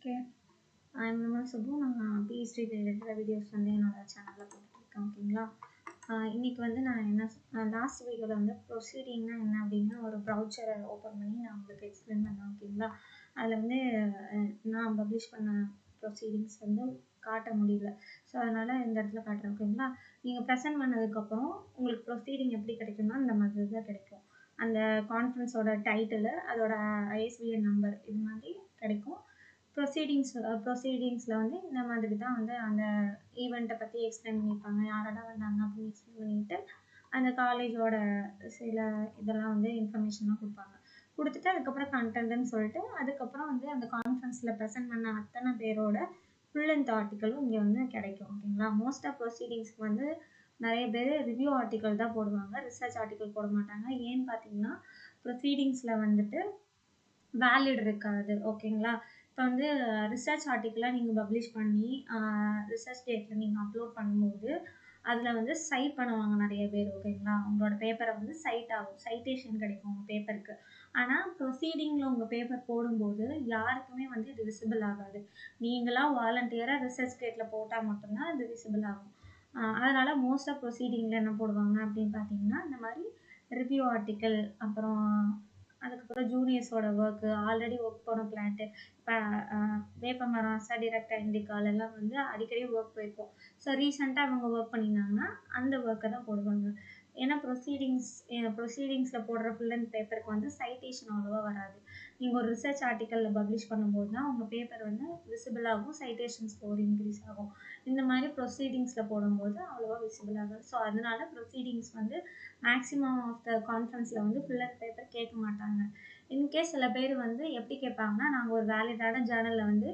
Okay, I'm Vimal Subbu. நான் PhD related videos வந்து என்னோட சேனலில் போட்டுருக்கேன். ஓகேங்களா, இன்னைக்கு வந்து நான் என்ன லாஸ்ட் வீடியோவில் வந்து ப்ரொசீடிங்னா என்ன அப்படின்னு ஒரு ப்ரௌச்சரை ஓப்பன் பண்ணி நான் உங்களுக்கு எக்ஸ்பிளைன் பண்ணேன். ஓகேங்களா, அதில் வந்து நான் பப்ளிஷ் பண்ண ப்ரொசீடிங்ஸ் வந்து காட்ட முடியல. ஸோ அதனால் இந்த இடத்துல காட்டுறேன். ஓகேங்களா, நீங்கள் ப்ரெசென்ட் பண்ணதுக்கப்புறம் உங்களுக்கு ப்ரொசீடிங் எப்படி கிடைக்கும்னா இந்த மாதிரி தான் கிடைக்கும். அந்த கான்ஃபரன்ஸோட டைட்டிலு, அதோட ISBN நம்பர், இது மாதிரி கிடைக்கும். ப்ரொசீடிங்ஸில் வந்து இந்த மாதிரி தான் வந்து அந்த ஈவெண்ட்டை பற்றி எக்ஸ்பிளைன் பண்ணியிருப்பாங்க, யாரெல்லாம் வந்தாங்க அப்படின்னு எக்ஸ்பிளைன் பண்ணிட்டு அந்த காலேஜோட சில இதெல்லாம் வந்து இன்ஃபர்மேஷன்லாம் கொடுப்பாங்க. கொடுத்துட்டு அதுக்கப்புறம் கண்டென்ட்னு சொல்லிட்டு அதுக்கப்புறம் வந்து அந்த கான்ஃபரன்ஸில் ப்ரெசென்ட் பண்ண அத்தனை பேரோட ஃபுல் லென்த் ஆர்டிக்கலும் இங்கே வந்து கிடைக்கும். ஓகேங்களா, மோஸ்ட் ஆஃப் ப்ரொசீடிங்ஸ்க்கு வந்து நிறைய பேர் ரிவ்யூ ஆர்டிக்கல் தான் போடுவாங்க, ரிசர்ச் ஆர்டிக்கல் போட மாட்டாங்க. ஏன்னு பார்த்தீங்கன்னா ப்ரொசீடிங்ஸில் வந்துட்டு வேலிட் இருக்காது. ஓகேங்களா, இப்போ வந்து ரிசர்ச் ஆர்டிக்கலாக நீங்கள் பப்ளிஷ் பண்ணி ரிசர்ச் டேட்டில் நீங்கள் அப்லோட் பண்ணும்போது அதில் வந்து சைட் பண்ணுவாங்க நிறைய பேர். ஓகேங்களா, உங்களோட பேப்பரை வந்து சைட் ஆகும், சைட்டேஷன் கிடைக்கும் உங்கள் பேப்பருக்கு. ஆனால் ப்ரொசீடிங்கில் உங்கள் பேப்பர் போடும்போது யாருக்குமே வந்து இது விசிபிள் ஆகாது. நீங்களாக வாலண்டியராக ரிசர்ச் டேட்டில் போட்டால் மட்டும்தான் இது விசிபிள் ஆகும். அதனால் மோஸ்ட் ஆஃப் ப்ரொசீடிங்கில் என்ன போடுவாங்க அப்படின்னு பார்த்தீங்கன்னா இந்த மாதிரி ரிவ்யூ ஆர்டிக்கல், அப்புறம் அதுக்கப்புறம் ஜூனியர்ஸோட ஒர்க்கு, ஆல்ரெடி ஒர்க் போன பிளான்ட்டு, இப்போ வேப்பமரம், அசாடிரக்டா இண்டிகால் எல்லாம் வந்து அடிக்கடி ஒர்க் போயிருக்கோம். ஸோ ரீசெண்டாக அவங்க ஒர்க் பண்ணியிருந்தாங்கன்னா அந்த ஒர்க்கை தான் போடுவாங்க. ஏன்னா ப்ரொசீடிங்ஸில் போடுற ஃபுல் லென்த் பேப்பருக்கு வந்து சைட்டேஷன் அவ்வளோவா வராது. நீங்கள் ஒரு ரிசர்ச் ஆர்டிக்கலில் பப்ளிஷ் பண்ணும்போது தான் உங்கள் பேப்பர் வந்து விசிபிள் ஆகும், சைட்டேஷன் ஸ்கோர் இன்க்ரீஸ் ஆகும். இந்த மாதிரி ப்ரொசீடிங்ஸில் போடும்போது அவ்வளோவா விசிபிள் ஆகாது. ஸோ அதனால ப்ரொசீடிங்ஸ் வந்து மேக்ஸிமம் ஆஃப் த கான்ஃபரன்ஸில் வந்து ஃபுல் லென்த் பேப்பர் கேட்க மாட்டாங்க. இன்கேஸ் சில பேர் வந்து எப்படி கேட்பாங்கன்னா, நாங்கள் ஒரு வேலிடான ஜேர்னலில் வந்து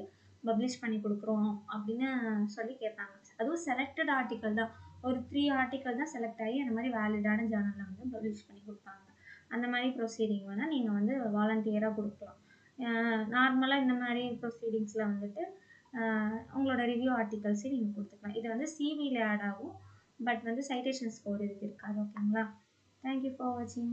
பப்ளிஷ் பண்ணி கொடுக்குறோம் அப்படின்னு சொல்லி கேட்பாங்க. அதுவும் செலக்டட் ஆர்டிக்கல் தான், ஒரு 3 ஆர்டிக்கல் தான் செலக்ட் ஆகி அந்த மாதிரி வேலிடான ஜேர்னலில் வந்து பப்ளிஷ் பண்ணி கொடுப்பாங்க. அந்த மாதிரி ப்ரொசீடிங் வேணால் நீங்கள் வந்து வாலண்டியராக கொடுக்கலாம். நார்மலாக இந்த மாதிரி ப்ரொசீடிங்ஸில் வந்துட்டு உங்களோட ரிவ்யூ ஆர்டிகல்ஸே நீங்கள் கொடுத்துக்கலாம். இது வந்து சிவியில் ஆட் ஆகும், பட் வந்து சைட்டேஷன் ஸ்கோர் இதுக்கு இருக்காது. ஓகேங்களா, தேங்க்யூ ஃபார் வாட்சிங்.